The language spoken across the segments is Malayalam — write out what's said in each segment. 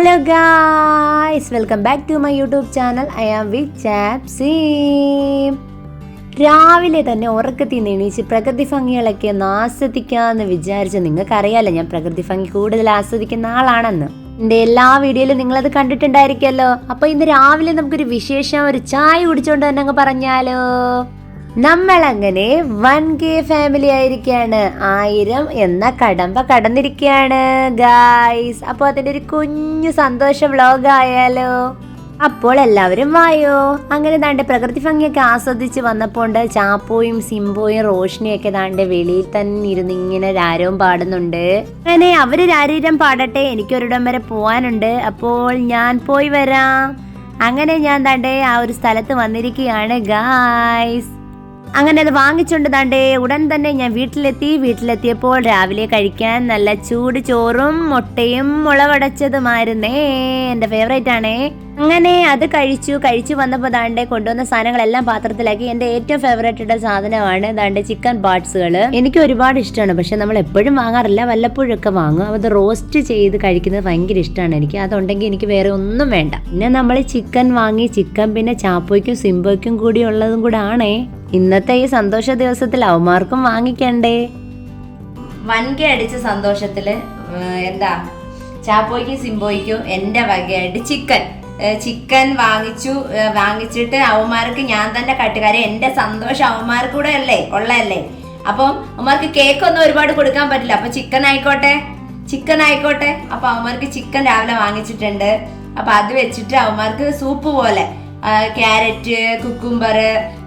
Hello guys, welcome back to my YouTube channel. I am with Chapsi. രാവിലെ തന്നെ ഉറക്കത്തിൽ നിന്ന് എണീച്ച് പ്രകൃതി ഭംഗികളൊക്കെ ഒന്ന് ആസ്വദിക്കാമെന്ന് വിചാരിച്ച്, നിങ്ങൾക്കറിയാലോ ഞാൻ പ്രകൃതി ഭംഗി കൂടുതൽ ആസ്വദിക്കുന്ന ആളാണെന്ന്. എൻ്റെ എല്ലാ വീഡിയോയിലും നിങ്ങളത് കണ്ടിട്ടുണ്ടായിരിക്കുമല്ലോ. അപ്പോൾ ഇന്ന് രാവിലെ നമുക്കൊരു വിശേഷം, ഒരു ചായ കുടിച്ചോണ്ട് തന്നെ അങ്ങ് പറഞ്ഞാലോ. നമ്മളങ്ങനെ 1K ഫാമിലി ആയിരിക്കുകയാണ്. 1000 എന്ന കടമ്പ കടന്നിരിക്കുകയാണ് ഗായ്സ്. അപ്പോൾ അതിൻ്റെ ഒരു കുഞ്ഞു സന്തോഷ വ്ളോഗ് ആയാലോ. അപ്പോൾ എല്ലാവരും വായോ. അങ്ങനെ ദാണ്ട് പ്രകൃതി ഭംഗിയൊക്കെ ആസ്വദിച്ച് വന്നപ്പോൾ ചാപ്പോയും സിംബോയും റോഷ്നിയൊക്കെ ദാണ്ട് വെളിയിൽ തന്നെ ഇരുന്ന് ഇങ്ങനെ രാരവും പാടുന്നുണ്ട്. അങ്ങനെ അവര് രാരീരം പാടട്ടെ, എനിക്കൊരിടം വരെ പോവാനുണ്ട്, അപ്പോൾ ഞാൻ പോയി വരാം. അങ്ങനെ ഞാൻ ദാണ്ടേ ആ ഒരു സ്ഥലത്ത് വന്നിരിക്കുകയാണ് ഗായ്സ്. അങ്ങനെ അത് വാങ്ങിച്ചുകൊണ്ട് ദാണ്ടേ ഉടൻ തന്നെ ഞാൻ വീട്ടിലെത്തിയപ്പോൾ രാവിലെ കഴിക്കാൻ നല്ല ചൂട് ചോറും മുട്ടയും മുളകടച്ചതുമായിരുന്നേ, എൻ്റെ ഫേവറേറ്റ് ആണേ. അങ്ങനെ അത് കഴിച്ചു വന്നപ്പോൾ ദാണ്ടെ കൊണ്ടുവന്ന സാധനങ്ങളെല്ലാം പാത്രത്തിലാക്കി. എൻ്റെ ഏറ്റവും ഫേവറേറ്റ് സാധനമാണ് ദാണ്ടെ ചിക്കൻ പാർട്സുകൾ. എനിക്ക് ഒരുപാട് ഇഷ്ടമാണ്, പക്ഷെ നമ്മൾ എപ്പോഴും വാങ്ങാറില്ല, വല്ലപ്പോഴൊക്കെ വാങ്ങും. അത് റോസ്റ്റ് ചെയ്ത് കഴിക്കുന്നത് ഭയങ്കര ഇഷ്ടമാണ് എനിക്ക്. അതുണ്ടെങ്കിൽ എനിക്ക് വേറെ ഒന്നും വേണ്ട. പിന്നെ നമ്മൾ ചിക്കൻ വാങ്ങി, ചിക്കൻ പിന്നെ ചാപ്പോയ്ക്കും സിംബോയ്ക്കും കൂടി ഉള്ളതും കൂടെ ആണേ. ഇന്നത്തെ ഈ സന്തോഷ ദിവസത്തിൽ അവന്മാർക്കും വാങ്ങിക്കണ്ടേ. 1K അടിച്ച സന്തോഷത്തില് എന്താ ചാപ്പോയ്ക്കും സിംബോയ്ക്കും എൻ്റെ വകയായിട്ട് ചിക്കൻ വാങ്ങിച്ചിട്ട് അവന്മാർക്ക് ഞാൻ തന്നെ കട്ടുകാരെ. എൻ്റെ സന്തോഷം അവന്മാർക്ക് കൂടെ ഉള്ളതല്ലേ. അപ്പം അവന്മാർക്ക് കേക്കൊന്നും ഒരുപാട് കൊടുക്കാൻ പറ്റില്ല, അപ്പൊ ചിക്കൻ ആയിക്കോട്ടെ. അപ്പൊ അവന്മാർക്ക് ചിക്കൻ രാവിലെ വാങ്ങിച്ചിട്ടുണ്ട്. അപ്പൊ അത് വെച്ചിട്ട് അവന്മാർക്ക് സൂപ്പ് പോലെ ക്യാരറ്റ്, കുക്കുംബർ,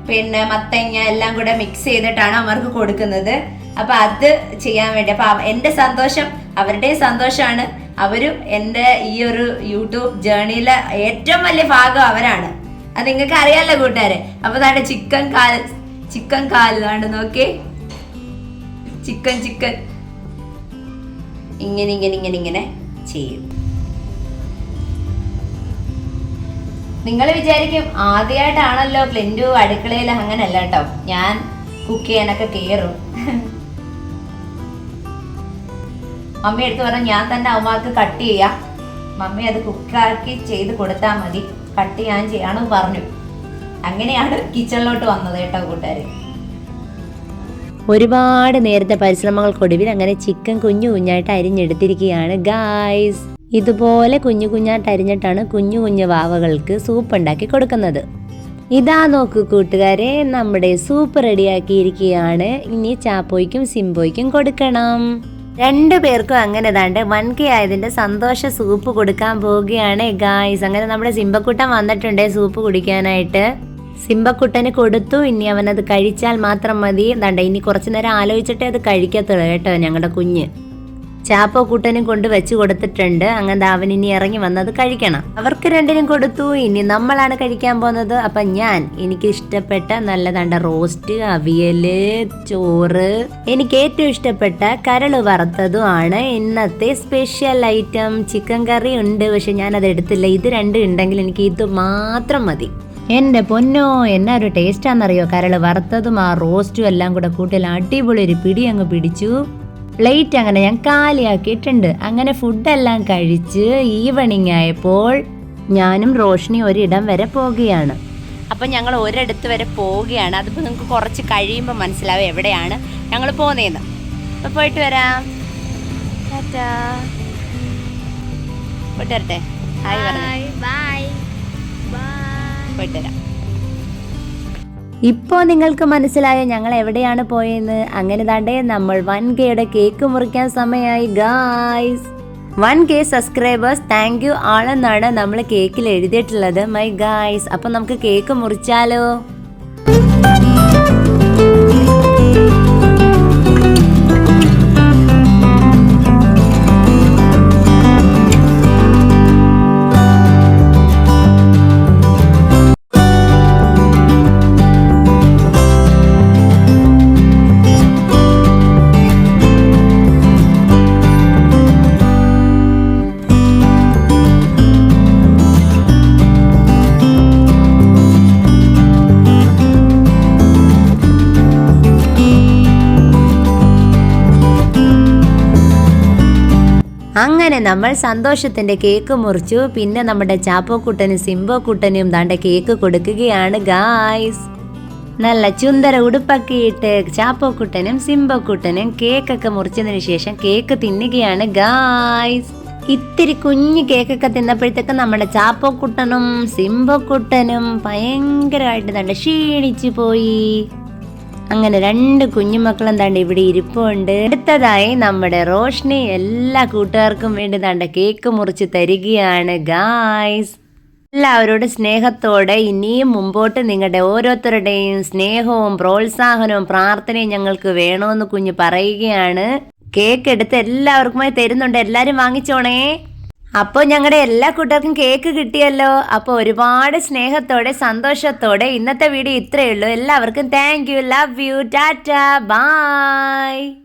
പിന്നെ മത്തങ്ങ എല്ലാം കൂടെ മിക്സ് ചെയ്തിട്ടാണ് അവർക്ക് കൊടുക്കുന്നത്. അപ്പൊ അത് ചെയ്യാൻ വേണ്ടി, അപ്പൊ എൻ്റെ സന്തോഷം അവരുടെയും സന്തോഷമാണ്. അവരും എൻ്റെ ഈ ഒരു യൂട്യൂബ് ജേർണിയിലെ ഏറ്റവും വലിയ ഭാഗം അവരാണ്. അത് നിങ്ങൾക്ക് അറിയാമല്ലോ കൂട്ടുകാരെ. അപ്പൊ താണ്ട് ചിക്കൻ കാല് താണ്ട് നോക്കി, ചിക്കൻ ഇങ്ങനെ ചെയ്യും. നിങ്ങൾ വിചാരിക്കും ആദ്യമായിട്ടാണല്ലോ ക്ലിൻറ്റു അടുക്കളയിൽ. അങ്ങനെയല്ല കേട്ടോ, ഞാൻ കുക്ക് ചെയ്യാനൊക്കെ കയറും. മമ്മി എടുത്ത് പറഞ്ഞ ഞാൻ തന്നെ അവന്മാർക്ക് കട്ട് ചെയ്യാം, മമ്മി അത് കുക്കാക്കി ചെയ്ത് കൊടുത്താൽ മതി, കട്ട് ഞാൻ ചെയ്യാണെന്ന് പറഞ്ഞു. അങ്ങനെയാണ് കിച്ചണിലോട്ട് വന്നത് കേട്ടോ കൂട്ടുകാര്. ഒരുപാട് നേരത്തെ പരിശ്രമങ്ങൾക്കൊടുവിൽ അങ്ങനെ ചിക്കൻ കുഞ്ഞായിട്ട് അരിഞ്ഞെടുത്തിരിക്കുകയാണ് ഗായ്സ്. ഇതുപോലെ കുഞ്ഞായിട്ട് അരിഞ്ഞിട്ടാണ് കുഞ്ഞു വാവകൾക്ക് സൂപ്പ് ഉണ്ടാക്കി കൊടുക്കുന്നത്. ഇതാ നോക്കൂ കൂട്ടുകാരെ, നമ്മുടെ സൂപ്പ് റെഡിയാക്കിയിരിക്കുകയാണ്. ഇനി ചാപ്പോയ്ക്കും സിംബോയ്ക്കും കൊടുക്കണം. 2 പേർക്കും അങ്ങനെ ദാണ്ട് 1K ആയതിന്റെ സന്തോഷ സൂപ്പ് കൊടുക്കാൻ പോവുകയാണ് ഗായ്സ്. അങ്ങനെ നമ്മുടെ സിംബക്കുട്ടൻ വന്നിട്ടുണ്ട് സൂപ്പ് കുടിക്കാനായിട്ട്. സിംബക്കുട്ടന് കൊടുത്തു. ഇനി അവനത് കഴിച്ചാൽ മാത്രം മതി. ദാണ്ട ഇനി കുറച്ചു നേരം ആലോചിച്ചിട്ടേ അത് കഴിക്കത്തുള്ളൂ കേട്ടോ. ഞങ്ങളുടെ കുഞ്ഞ് ചാപ്പോ കൂട്ടനും കൊണ്ട് വെച്ച് കൊടുത്തിട്ടുണ്ട്. അങ്ങനെ അവൻ ഇനി ഇറങ്ങി വന്നത് കഴിക്കണം. അവർക്ക് 2നും കൊടുത്തു. ഇനി നമ്മളാണ് കഴിക്കാൻ പോകുന്നത്. അപ്പൊ എനിക്ക് ഇഷ്ടപ്പെട്ട നല്ല റോസ്റ്റ്, അവിയല്, ചോറ്, എനിക്ക് ഏറ്റവും ഇഷ്ടപ്പെട്ട കരള് വറുത്തതും ആണ് ഇന്നത്തെ സ്പെഷ്യൽ ഐറ്റം. ചിക്കൻ കറി ഉണ്ട്, പക്ഷെ ഞാനത് എടുത്തില്ല. ഇത് 2 ഉണ്ടെങ്കിൽ എനിക്ക് ഇത് മാത്രം മതി. എൻ്റെ പൊന്നോ, എന്നാ ഒരു ടേസ്റ്റാന്നറിയോ. കരള് വറുത്തതും ആ റോസ്റ്റും എല്ലാം കൂടെ കൂട്ടിൽ അടിപൊളി ഒരു പിടി അങ്ങ് പിടിച്ചു. പ്ലേറ്റ് അങ്ങനെ ഞാൻ കാലിയാക്കിയിട്ടുണ്ട്. അങ്ങനെ ഫുഡെല്ലാം കഴിച്ച് ഈവനിങ് ആയപ്പോൾ ഞാനും റോഷ്നി ഒരിടം വരെ പോവുകയാണ്. അപ്പം ഞങ്ങൾ ഒരിടത്ത് വരെ പോവുകയാണ്. അതിപ്പോൾ നിങ്ങൾക്ക് കുറച്ച് കഴിയുമ്പോൾ മനസ്സിലാവും എവിടെയാണ് ഞങ്ങൾ പോകുന്നതെന്ന്. അപ്പോൾ പോയിട്ട് വരാം. ടാറ്റാ. പോയിട്ട് വരട്ടെ. ഹായ് പറഞ്ഞു. പോയിട്ട് വരാം. ഇപ്പോൾ നിങ്ങൾക്ക് മനസ്സിലായോ ഞങ്ങൾ എവിടെയാണ് പോയെന്ന്. അങ്ങനെ താണ്ടേ നമ്മൾ 1Kയുടെ കേക്ക് മുറിക്കാൻ സമയമായി guys. 1K subscribers, thank you ആളെന്നാണ് നമ്മൾ കേക്കിൽ എഴുതിയിട്ടുള്ളത് മൈ ഗായ്സ്. അപ്പം നമുക്ക് കേക്ക് മുറിച്ചാലോ. അങ്ങനെ നമ്മൾ സന്തോഷത്തിന്റെ കേക്ക് മുറിച്ചു. പിന്നെ നമ്മുടെ ചാപ്പോക്കുട്ടനും സിംബോക്കുട്ടനും ദാണ്ട കേക്ക് കൊടുക്കുകയാണ് ഗായ്സ്. നല്ല ചുന്ദര ഉടുപ്പൊക്കെ ഇട്ട് ചാപ്പോക്കുട്ടനും സിംബോക്കുട്ടനും കേക്കൊക്കെ മുറിച്ചതിന് ശേഷം കേക്ക് തിന്നുകയാണ് ഗായ്സ്. ഇത്തിരി കുഞ്ഞു കേക്കൊക്കെ തിന്നപ്പോഴത്തേക്ക് നമ്മുടെ ചാപ്പോക്കുട്ടനും സിംബോക്കുട്ടനും ഭയങ്കരമായിട്ട് ദാണ്ട ക്ഷീണിച്ചു പോയി. അങ്ങനെ 2 കുഞ്ഞുമക്കളും ദാണ്ട് ഇവിടെ ഇരിപ്പുണ്ട്. അടുത്തതായി നമ്മുടെ റോഷ്നി എല്ലാ കൂട്ടുകാർക്കും വേണ്ടി ദാണ്ട കേക്ക് മുറിച്ച് തരികയാണ് ഗായ്സ്. എല്ലാവരോടും സ്നേഹത്തോടെ ഇനിയും മുമ്പോട്ട് നിങ്ങളുടെ ഓരോരുത്തരുടെയും സ്നേഹവും പ്രോത്സാഹനവും പ്രാർത്ഥനയും ഞങ്ങൾക്ക് വേണമെന്ന് കുഞ്ഞ് പറയുകയാണ്. കേക്ക് എടുത്ത് എല്ലാവർക്കുമായി തരുന്നുണ്ട്, എല്ലാവരും വാങ്ങിച്ചോണേ. അപ്പോൾ ഞങ്ങളുടെ എല്ലാ കൂട്ടുകാർക്കും കേക്ക് കിട്ടിയല്ലോ. അപ്പോൾ ഒരുപാട് സ്നേഹത്തോടെ സന്തോഷത്തോടെ ഇന്നത്തെ വീഡിയോ ഇത്രയേ ഉള്ളൂ. എല്ലാവർക്കും thank you, love you, tata, by.